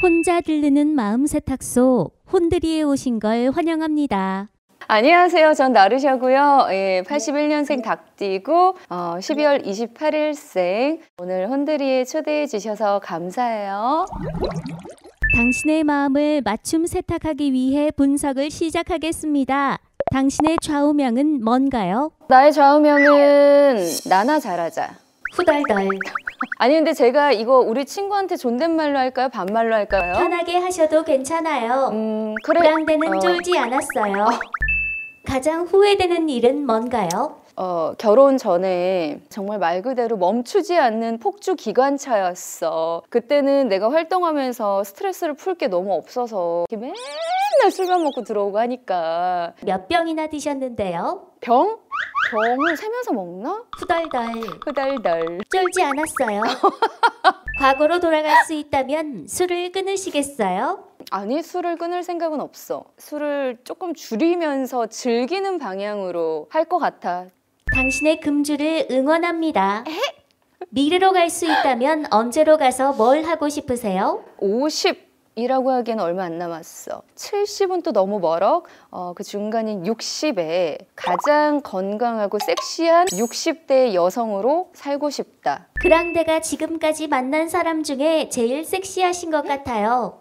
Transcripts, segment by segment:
혼자 들르는 마음 세탁소 혼드리에 오신 걸 환영합니다. 안녕하세요. 전 나르샤고요. 81년생 닭띠고 12월 28일생. 오늘 혼드리에 초대해 주셔서 감사해요. 당신의 마음을 맞춤 세탁하기 위해 분석을 시작하겠습니다. 당신의 좌우명은 뭔가요? 나의 좌우명은 나나 잘하자. 후덜덜. 아니 근데 제가 이거 우리 친구한테 존댓말로 할까요? 반말로 할까요? 편하게 하셔도 괜찮아요. 그래. 불황대는 쫄지 않았어요. 가장 후회되는 일은 뭔가요? 결혼 전에 정말 말 그대로 멈추지 않는 폭주 기관차였어. 그때는 내가 활동하면서 스트레스를 풀 게 너무 없어서 맨날 술만 먹고 들어오고 하니까. 몇 병이나 드셨는데요? 병? 병을 세면서 먹나? 후덜덜. 후달달. 쫄지 않았어요. 과거로 돌아갈 수 있다면 술을 끊으시겠어요? 아니, 술을 끊을 생각은 없어. 술을 조금 줄이면서 즐기는 방향으로 할 것 같아. 당신의 금주를 응원합니다. 미래로 갈 수 있다면 언제로 가서 뭘 하고 싶으세요? 50이라고 하기에는 얼마 안 남았어. 70은 또 너무 멀어. 그 중간인 60에 가장 건강하고 섹시한 60대 여성으로 살고 싶다. 그랑데가 지금까지 만난 사람 중에 제일 섹시하신 것 같아요.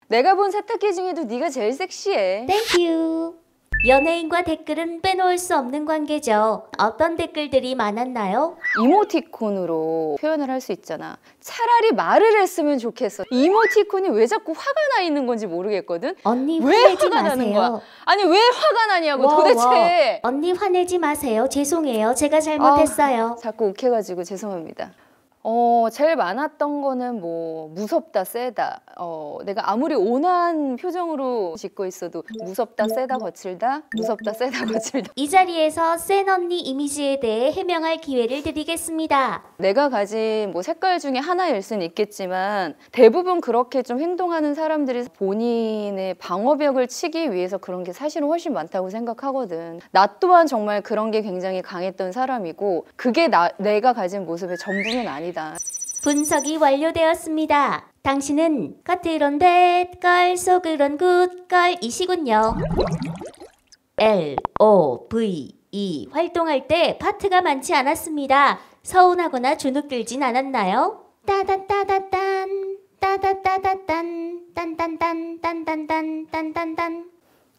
내가 본 세탁기 중에도 네가 제일 섹시해. 땡큐. 연예인과 댓글은 빼놓을 수 없는 관계죠. 어떤 댓글들이 많았나요? 이모티콘으로 표현을 할 수 있잖아. 차라리 말을 했으면 좋겠어. 이모티콘이 왜 자꾸 화가 나 있는 건지 모르겠거든. 언니 왜 화내지 화가 나는 거야? 마세요. 아니 왜 화가 나냐고 와, 도대체. 와. 언니 화내지 마세요. 죄송해요. 제가 잘못했어요. 자꾸 욱해가지고 죄송합니다. 제일 많았던 거는 뭐 무섭다 세다. 내가 아무리 온화한 표정으로 짓고 있어도 무섭다 세다 거칠다, 무섭다 세다 거칠다. 이 자리에서 센 언니 이미지에 대해 해명할 기회를 드리겠습니다. 내가 가진 뭐 색깔 중에 하나일 수는 있겠지만 대부분 그렇게 좀 행동하는 사람들이 본인의 방어벽을 치기 위해서 그런 게 사실은 훨씬 많다고 생각하거든. 나 또한 정말 그런 게 굉장히 강했던 사람이고 그게 내가 가진 모습의 전부는 아니다. 분석이 완료되었습니다. 당신은 겉으론 댓걸 속으론 굿걸이시군요. LOVE 활동할 때 파트가 많지 않았습니다. 서운하거나 주눅 들진 않았나요? 따다따다딴 따다따다딴 딴딴딴 딴딴딴 딴딴딴.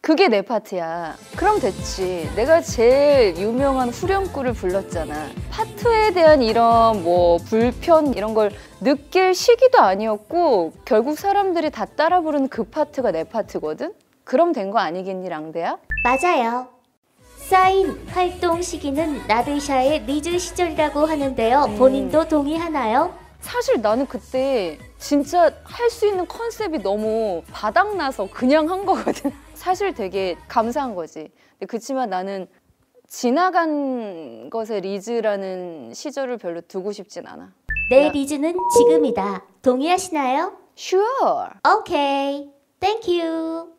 그게 내 파트야. 그럼 됐지. 내가 제일 유명한 후렴구를 불렀잖아. 파트에 대한 이런 뭐 불편 이런 걸 느낄 시기도 아니었고 결국 사람들이 다 따라 부르는 그 파트가 내 파트거든? 그럼 된 거 아니겠니, 랑데야? 맞아요. 사인 활동 시기는 나르샤의 리즈 시절이라고 하는데요. 본인도 동의하나요? 사실 나는 그때 진짜 할 수 있는 컨셉이 너무 바닥나서 그냥 한 거거든. 사실 되게 감사한 거지. 근데 그치만 나는 지나간 것에 리즈라는 시절을 별로 두고 싶진 않아. 내 리즈는 지금이다. 동의하시나요? Sure. 오케이. 땡큐.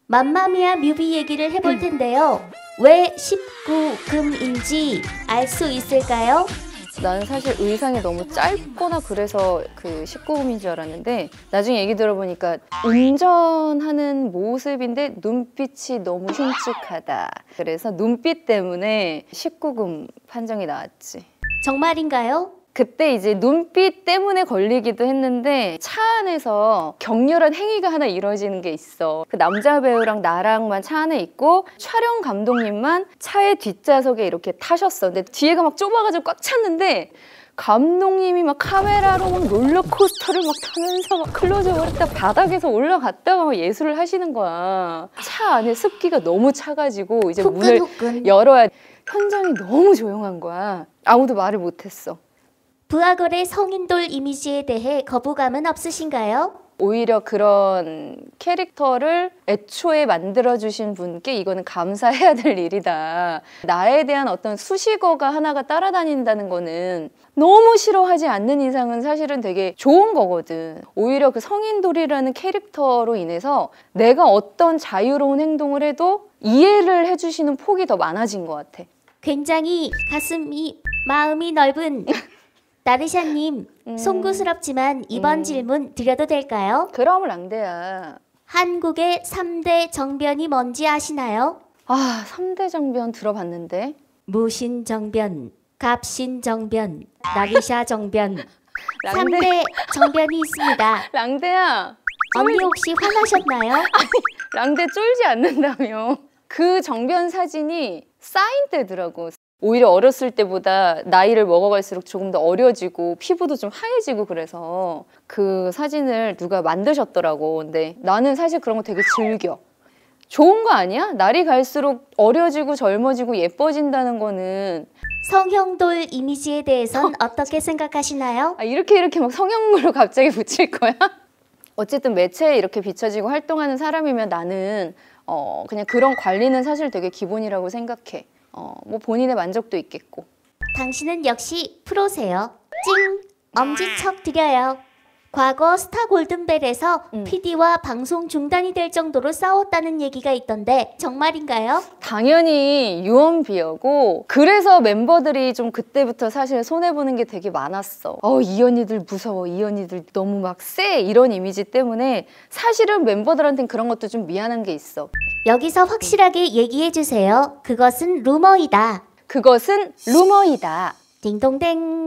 맘마미아 뮤비 얘기를 해볼 텐데요. 왜 19금인지 알 수 있을까요? 나는 사실 의상이 너무 짧거나 그래서 그 19금인 줄 알았는데 나중에 얘기 들어보니까 운전하는 모습인데 눈빛이 너무 흉측하다. 그래서 눈빛 때문에 19금 판정이 나왔지. 정말인가요? 그때 이제 눈빛 때문에 걸리기도 했는데 차 안에서 격렬한 행위가 하나 이루어지는 게 있어. 그 남자 배우랑 나랑만 차 안에 있고 촬영 감독님만 차의 뒷좌석에 이렇게 타셨어. 근데 뒤에가 막 좁아가지고 꽉 찼는데 감독님이 막 카메라로 막 롤러코스터를 막 타면서 막 클로즈업을 했다 바닥에서 올라갔다가 막 예술을 하시는 거야. 차 안에 습기가 너무 차가지고 이제 문을 열어야 현장이 너무 조용한 거야. 아무도 말을 못했어. 부하걸의 성인돌 이미지에 대해 거부감은 없으신가요? 오히려 그런 캐릭터를 애초에 만들어주신 분께 이거는 감사해야 될 일이다. 나에 대한 어떤 수식어가 하나가 따라다닌다는 거는 너무 싫어하지 않는 이상은 사실은 되게 좋은 거거든. 오히려 그 성인돌이라는 캐릭터로 인해서 내가 어떤 자유로운 행동을 해도 이해를 해주시는 폭이 더 많아진 것 같아. 굉장히 가슴이 마음이 넓은 나르샤님, 송구스럽지만 이번 질문 드려도 될까요? 그럼 랑대야. 한국의 3대 정변이 뭔지 아시나요? 아, 3대 정변 들어봤는데. 무신정변, 갑신정변, 나르샤 정변. 랑대. 3대 정변이 있습니다. 랑대야. 언니 혹시 화나셨나요? 랑대 쫄지 않는다며. 그 정변 사진이 사인대더라고. 오히려 어렸을 때보다 나이를 먹어갈수록 조금 더 어려지고 피부도 좀 하얘지고 그래서 그 사진을 누가 만드셨더라고. 근데 나는 사실 그런 거 되게 즐겨. 좋은 거 아니야? 날이 갈수록 어려지고 젊어지고 예뻐진다는 거는. 성형돌 이미지에 대해선 어떻게 생각하시나요? 아, 이렇게 막 성형물로 갑자기 붙일 거야? 어쨌든 매체에 이렇게 비춰지고 활동하는 사람이면 나는 그냥 그런 관리는 사실 되게 기본이라고 생각해. 뭐 본인의 만족도 있겠고. 당신은 역시 프로세요. 찡! 엄지척 드려요. 과거 스타 골든벨에서 PD와 방송 중단이 될 정도로 싸웠다는 얘기가 있던데 정말인가요? 당연히 유언비어고, 그래서 멤버들이 좀 그때부터 사실 손해보는 게 되게 많았어. 이 언니들 무서워, 이 언니들 너무 막 세, 이런 이미지 때문에 사실은 멤버들한테는 그런 것도 좀 미안한 게 있어. 여기서 확실하게 얘기해주세요. 그것은 루머이다. 그것은 루머이다. 딩동댕.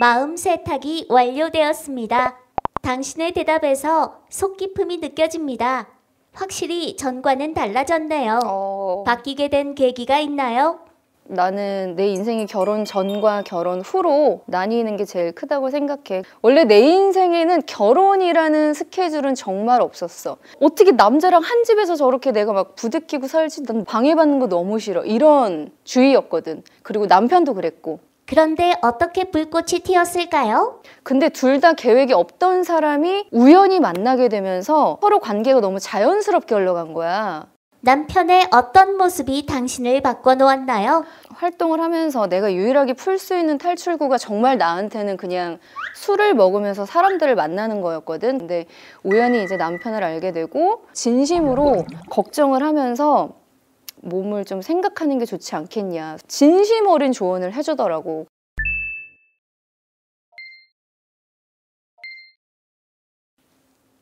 마음 세탁이 완료되었습니다. 당신의 대답에서 속 깊음이 느껴집니다. 확실히 전과는 달라졌네요. 바뀌게 된 계기가 있나요? 나는 내 인생이 결혼 전과 결혼 후로 나뉘는 게 제일 크다고 생각해. 원래 내 인생에는 결혼이라는 스케줄은 정말 없었어. 어떻게 남자랑 한 집에서 저렇게 내가 막 부대끼고 살지? 난 방해받는 거 너무 싫어. 이런 주의였거든. 그리고 남편도 그랬고. 그런데 어떻게 불꽃이 튀었을까요? 근데 둘 다 계획이 없던 사람이 우연히 만나게 되면서 서로 관계가 너무 자연스럽게 흘러간 거야. 남편의 어떤 모습이 당신을 바꿔놓았나요? 활동을 하면서 내가 유일하게 풀 수 있는 탈출구가 정말 나한테는 그냥 술을 먹으면서 사람들을 만나는 거였거든. 근데 우연히 이제 남편을 알게 되고 진심으로 걱정을 하면서 몸을 좀 생각하는 게 좋지 않겠냐. 진심 어린 조언을 해주더라고.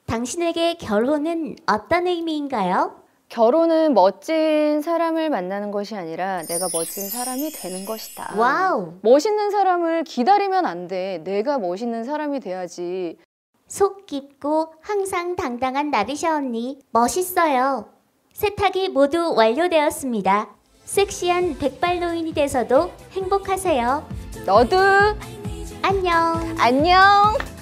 당신에게 결혼은 어떤 의미인가요? 결혼은 멋진 사람을 만나는 것이 아니라 내가 멋진 사람이 되는 것이다. 와우! 멋있는 사람을 기다리면 안 돼. 내가 멋있는 사람이 돼야지. 속 깊고 항상 당당한 나르샤 언니 멋있어요. 세탁이 모두 완료되었습니다. 섹시한 백발노인이 돼서도 행복하세요. 너도 안녕. 안녕.